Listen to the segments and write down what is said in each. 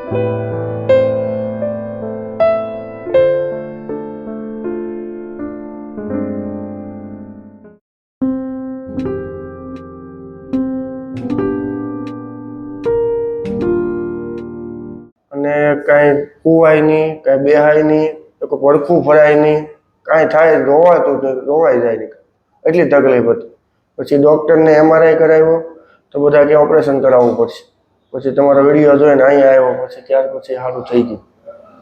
અને કાંઈ કુવાય નહીં, કાંઈ બેહાય નહીં, તો પડખું ફરાય નહીં, કાંઈ થાય રોવાઈ જાય નહીં, એટલી તકલીફ હતી. પછી ડૉક્ટરને MRI કરાવ્યો તો બધા કે ઓપરેશન કરાવવું પડશે. પછી તમારો વિડીયો જોઈને અહીંયા આવ્યો, પછી ત્યાર પછી સારું થઈ ગયું.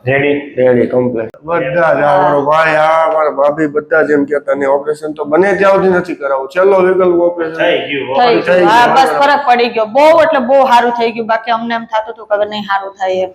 રેડી કમ્પ્લીટ બધા જ. મારો ભાઈ, મારા ભાભી બધા જ એમ કહેતા ને ઓપરેશન તો બને ત્યાં સુધી નથી કરાવવું. છેલ્લો વિકલ્પ ઓપરેશન થઈ ગયું. હા, બસ ફરક પડી ગયો બહુ, એટલે બહુ સારું થઈ ગયું. બાકી અમને એમ થતું હતું કે નહીં સારું થાય એમ.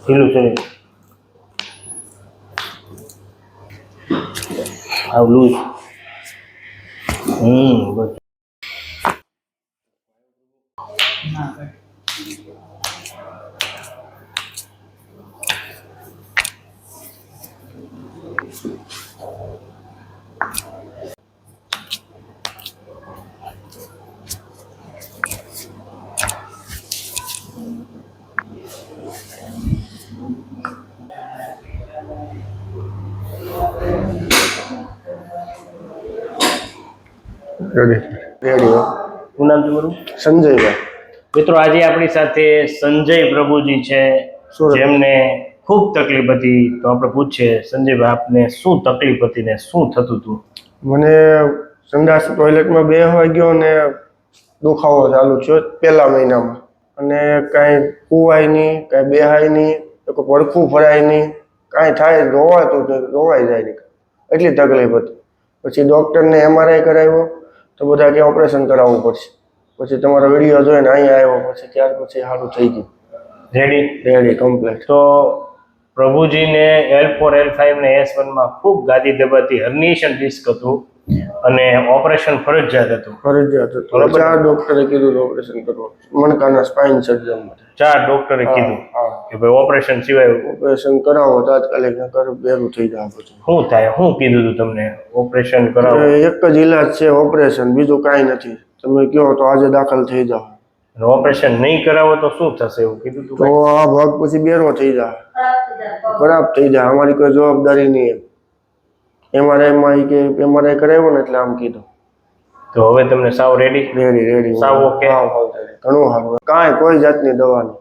ઢીલું છે આવલું બસ. રેડી. શું નામ તમારું? સંજયભાઈ. મિત્રો, આજે આપણી સાથે સંજય પ્રભુજી છે, જેમને ખૂબ તકલીફ હતી. તો આપણે પૂછીએ, સંજયભાઈ આપને શું તકલીફ હતી ને શું થતું હતું? મને સંડાસ ટોયલેટમાં બેસવા ગયો ને દુખાવો ચાલુ થયો પહેલા મહિનામાં. અને કાંઈ કુવાય નહીં, કાંઈ બેહાય નહીં, તો પડખું ફરાય નહીં, કાંઈ થાય રોવાઈ જાય નહીં, એટલી તકલીફ હતી. પછી ડૉક્ટરને MRI કરાવ્યો તો બધા કે ઓપરેશન કરાવવું પડશે. પછી તમારો વિડીયો જોઈને અહીંયા આવ્યો, પછી ત્યાર પછી સારું થઈ ગયું. Ready complete. તો પ્રભુજીને L4 L5 ને S1 માં ખૂબ ગાદી દબાતી હર્નિએશન ડિસ્ક હતું અને ઓપરેશન ફરજિયાત હતું. બરાબર. 4 ડોક્ટરે કીધું ઓપરેશન કરવું, મણકાના સ્પાઇન સર્જન માટે. 4 ડોક્ટરે કીધું કે ભાઈ ઓપરેશન સિવાય ઓપરેશન કરાવો તાત્કાલિક, નકર બેરું થઈ જાય. બધું શું થાય? શું કીધું હતું તમને? ઓપરેશન કરાવો? એક જ ઈલાજ છે ઓપરેશન, બીજું કાંઈ નથી. તમે કહો તો આજે દાખલ થઈ જાઓ. ઓપરેશન નહીં કરાવો તો શું થશે એવું કીધું હતું? તો આ ભાગ પછી બેરો થઈ જાય, ખરાબ થઈ જાય. અમારી કોઈ જવાબદારી નહીં. MRI કરાવ્યો ને એટલે આમ કીધું. તો હવે તમને સાવ રેડી સાવ ઓકે? ઘણું સારું, કાંઈ કોઈ જાતની દવા નહીં.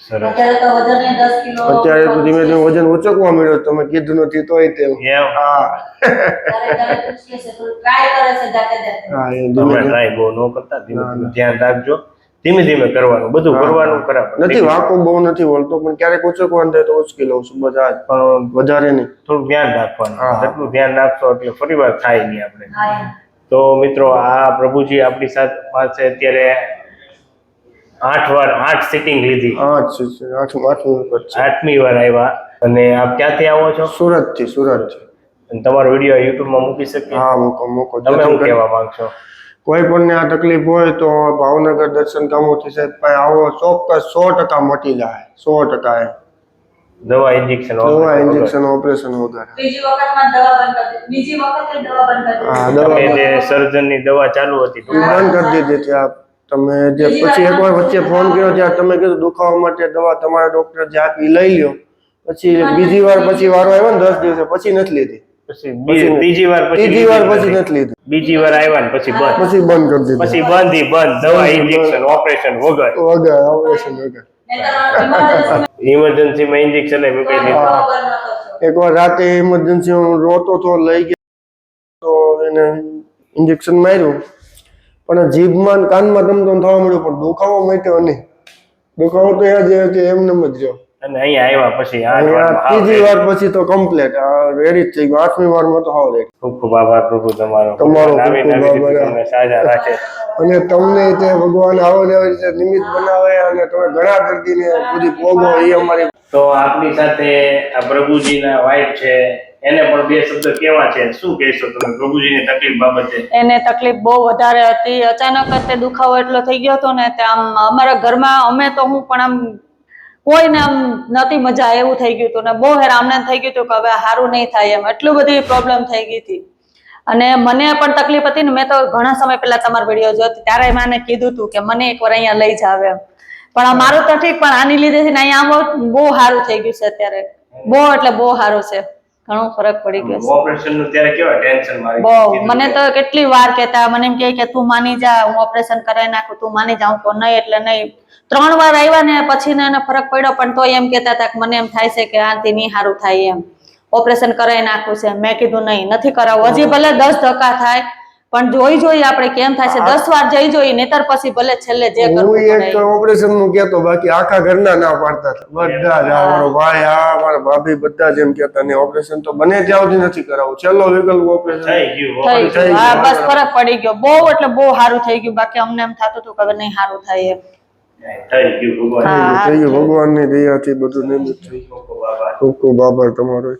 સરસ. અત્યારે તો ધીમે ધીમે વજન ઉચકવા મળ્યો. તમે કીધું નથી તોય તેમ. ટ્રાય બહુ ન કરતા, ધીમે ધીમે ધ્યાન રાખજો. ધીમે ધીમે કરવાનું, બધું કરવાનું બરાબર નથી. વાંકો બહુ નથી બોલતો, પણ ક્યારેક ઉચકવાનું થાય તો ઉચકી લઉં છું. બધા પણ વધારે નહીં. થોડું ધ્યાન રાખવાનું. જેટલું ધ્યાન રાખશો એટલે ફરી વાર થાય નહીં આપણે. તો મિત્રો, આ પ્રભુજી આપણી પાસે અત્યારે 8 સિટિંગ લીધી. 8મી વાર આવ્યા. અને આપ ક્યાંથી આવો છો? સુરતથી. અને તમારો વિડીયો YouTube માં મૂકી શકીએ? હા, મૂકો. તમે શું કહેવા માંગશો? કોઈ પણ ને આ તકલીફ હોય તો ભાવનગર દર્શન કામોથી સાહેબ પાસે આવો, ચોક્કસ 100% મટી જાય. 100%. દવા ઇન્જેક્શન ઓપરેશન વગર. તમે જે સર્જનની દવા ચાલુ હતી બંધ કરી દીધી. તમે જે પછી એકવાર વચ્ચે ફોન કર્યો ત્યારે તમે કીધું દુખાવા માટે દવા તમારા ડોક્ટર જે આપી લઈ લ્યો. પછી બીજી વાર પછી વારો આવ્યો ને 10 દિવસે પછી નથી લીધી. ત્રીજી વાર પછી નથી લીધી. બીજી વાર આવ્યા ને પછી બંધ કરી દીધી. પછી બંધ દવા ઇન્જેક્શન ઓપરેશન વગર. ઇમરજન્સી માં ઇન્જેક્શન મૂકી દીધું. એકવાર રાતે ઇમરજન્સી રોતો તો લઈ ગયા તો એને ઇન્જેક્શન માર્યું, પણ જીભમાં કાનમાં ધમધમ થવા મળ્યું, પણ દુખાવો મટ્યો નહીં. દુખાવો તો એમને જ રહ્યો. અને અહીંયા આવ્યા પછી આ અહીંયા ત્રીજી વાર પછી તો કમ્પ્લીટ રેડી જ થઈ ગયું. 8મી વારમાં તો હાવ રેડી. ખૂબ ખૂબ આભાર પ્રભુ તમારો તમારો નવી ખૂબ નવી ખૂબ રીતે આભાર. તમને સાજા રાખે. અને તમને તે ભગવાન આવો ને આવી રીતે નિમિત્ત બનાવે અને તમે ઘણા દર્દીને પૂરી પોગો એ અમારી. તો આપણી સાથે આ પ્રભુજીના વાઇફ છે, એને પણ બે શબ્દ કેવા છે, શું કહેશો તમે પ્રભુજીની તકલીફ બાબતે? એને તકલીફ બહુ વધારે હતી. અચાનક જ તે દુખાવો એટલો થઈ ગયો હતો ને તે આમ અમારા ઘરમાં અમે તો હું પણ આમ કોઈને આમ નથી મજા એવું થઈ ગયું હતું ને બહુ હેરાન થઈ ગયું હતું કે હવે સારું નહીં થાય એમ એટલું બધી પ્રોબ્લેમ થઈ ગઈ હતી. અને મને પણ તકલીફ હતી ને મેં તો ઘણા સમય પહેલા તમારી વિડીયો જોતી ત્યારે મને કીધું હતું કે મને એકવાર અહીંયા લઈ જાવ એમ. પણ આ મારું તો ઠીક પણ આની લીધે છે ને અહીંયા આમ બહુ સારું થઈ ગયું છે અત્યારે. બહુ એટલે બહુ સારું છે. ઘણો ફરક પડી ગયો છે. ઓપરેશન નું ત્યારે કેવા ટેન્શન મારી બહુ મને તો કેટલી વાર કહેતા મને એમ કે તું માની જા હું ઓપરેશન કરાવી નાખું તું માની જા. હું કહું નહીં એટલે નહીં. 3 વાર આવ્યા ને પછી એને ફરક પડ્યો પણ તો એમ કહેતા હતા કે મને એમ થાય છે કે આથી નહીં સારું થાય એમ ઓપરેશન કરાવી નાખવું છે. મેં કીધું નહીં નથી કરાવવું. હજી ભલે 10 ધક્કા થાય પણ જોઈ આપણે કેમ થાય છે. 10 વાર જઈ જોઈ નહીતર પછી ભલે છેલ્લે જે કરવું હું પડે. એક ઓપરેશન નું કહેતો બાકી આખા ઘરના ના પાડતા હતા બધા જ. આ મારો ભાઈ આ મારા ભાભી બધા જ એમ કહેતા ને ઓપરેશન તો બને ત્યાં સુધી નથી કરાવવું. છેલ્લો વિકલ્પ ઓપરેશન થઈ ગયું. થઈ ગયું. હા બસ ફરક પડી ગયો. બહુ એટલે બહુ સારું થઈ ગયું. બાકી અમને એમ થતું હતું કે હવે નહીં સારું થાય એમ. થઈ ગયું ભગવાન. હા, થઈ ગયું ભગવાનની દયાથી બધું નિમિત્ત થઈ ગયું. ખૂબ ખૂબ આભાર. ખૂબ ખૂબ આભાર તમારો.